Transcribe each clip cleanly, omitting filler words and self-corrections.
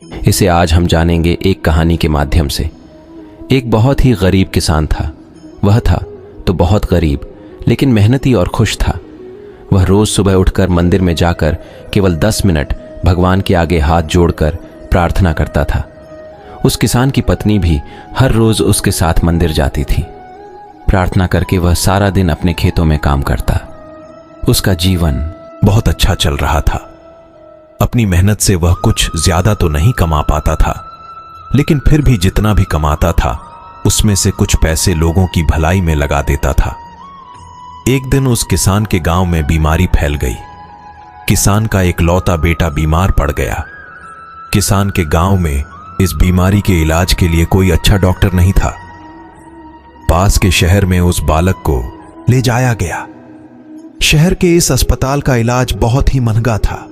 इसे आज हम जानेंगे एक कहानी के माध्यम से। एक बहुत ही गरीब किसान था। वह था तो बहुत गरीब, लेकिन मेहनती और खुश था। वह रोज सुबह उठकर मंदिर में जाकर केवल 10 मिनट भगवान के आगे हाथ जोड़कर प्रार्थना करता था। उस किसान की पत्नी भी हर रोज उसके साथ मंदिर जाती थी। प्रार्थना करके वह सारा दिन अपने खेतों में काम करता। उसका जीवन बहुत अच्छा चल रहा था। अपनी मेहनत से वह कुछ ज्यादा तो नहीं कमा पाता था, लेकिन फिर भी जितना भी कमाता था उसमें से कुछ पैसे लोगों की भलाई में लगा देता था। एक दिन उस किसान के गांव में बीमारी फैल गई। किसान का इकलौता बेटा बीमार पड़ गया। किसान के गांव में इस बीमारी के इलाज के लिए कोई अच्छा डॉक्टर नहीं था। पास के शहर में उस बालक को ले जाया गया। शहर के इस अस्पताल का इलाज बहुत ही महंगा था।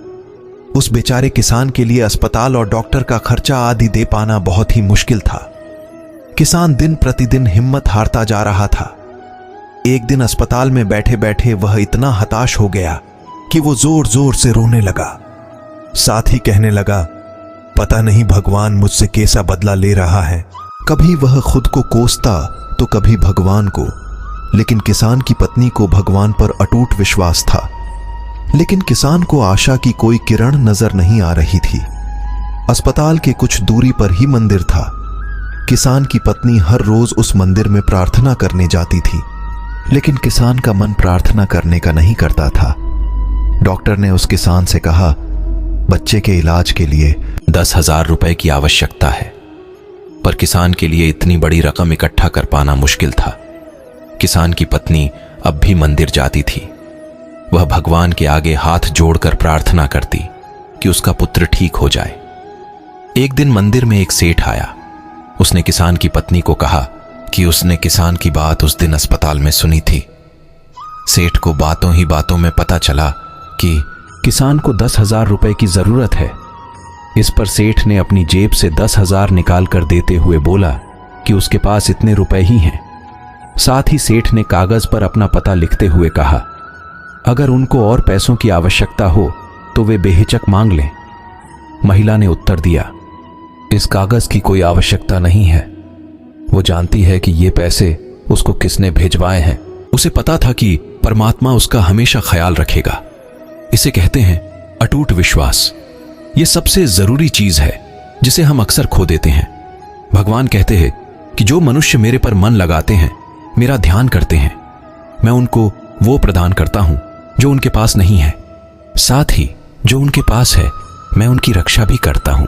उस बेचारे किसान के लिए अस्पताल और डॉक्टर का खर्चा आदि दे पाना बहुत ही मुश्किल था। किसान दिन प्रतिदिन हिम्मत हारता जा रहा था। एक दिन अस्पताल में बैठे बैठे वह इतना हताश हो गया कि वो जोर जोर से रोने लगा। साथ ही कहने लगा, पता नहीं भगवान मुझसे कैसा बदला ले रहा है। कभी वह खुद को कोसता तो कभी भगवान को, लेकिन किसान की पत्नी को भगवान पर अटूट विश्वास था। लेकिन किसान को आशा की कोई किरण नजर नहीं आ रही थी। अस्पताल के कुछ दूरी पर ही मंदिर था। किसान की पत्नी हर रोज उस मंदिर में प्रार्थना करने जाती थी, लेकिन किसान का मन प्रार्थना करने का नहीं करता था। डॉक्टर ने उस किसान से कहा, बच्चे के इलाज के लिए 10,000 रुपए की आवश्यकता है। पर किसान के लिए इतनी बड़ी रकम इकट्ठा कर पाना मुश्किल था। किसान की पत्नी अब भी मंदिर जाती थी। वह भगवान के आगे हाथ जोड़कर प्रार्थना करती कि उसका पुत्र ठीक हो जाए। एक दिन मंदिर में एक सेठ आया। उसने किसान की पत्नी को कहा कि उसने किसान की बात उस दिन अस्पताल में सुनी थी। सेठ को बातों ही बातों में पता चला कि किसान को 10,000 रुपए की जरूरत है। इस पर सेठ ने अपनी जेब से 10,000 निकाल कर देते हुए बोला कि उसके पास इतने रुपए ही हैं। साथ ही सेठ ने कागज पर अपना पता लिखते हुए कहा, अगर उनको और पैसों की आवश्यकता हो तो वे बेहिचक मांग लें। महिला ने उत्तर दिया, इस कागज की कोई आवश्यकता नहीं है। वो जानती है कि ये पैसे उसको किसने भेजवाए हैं। उसे पता था कि परमात्मा उसका हमेशा ख्याल रखेगा। इसे कहते हैं अटूट विश्वास। ये सबसे जरूरी चीज है जिसे हम अक्सर खो देते हैं। भगवान कहते हैं कि जो मनुष्य मेरे पर मन लगाते हैं, मेरा ध्यान करते हैं, मैं उनको वो प्रदान करता हूं जो उनके पास नहीं है। साथ ही जो उनके पास है, मैं उनकी रक्षा भी करता हूं।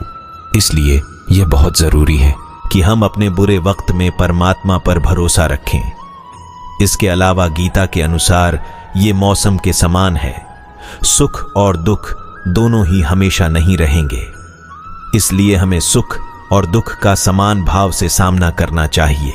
इसलिए यह बहुत जरूरी है कि हम अपने बुरे वक्त में परमात्मा पर भरोसा रखें। इसके अलावा गीता के अनुसार ये मौसम के समान है। सुख और दुख दोनों ही हमेशा नहीं रहेंगे। इसलिए हमें सुख और दुख का समान भाव से सामना करना चाहिए।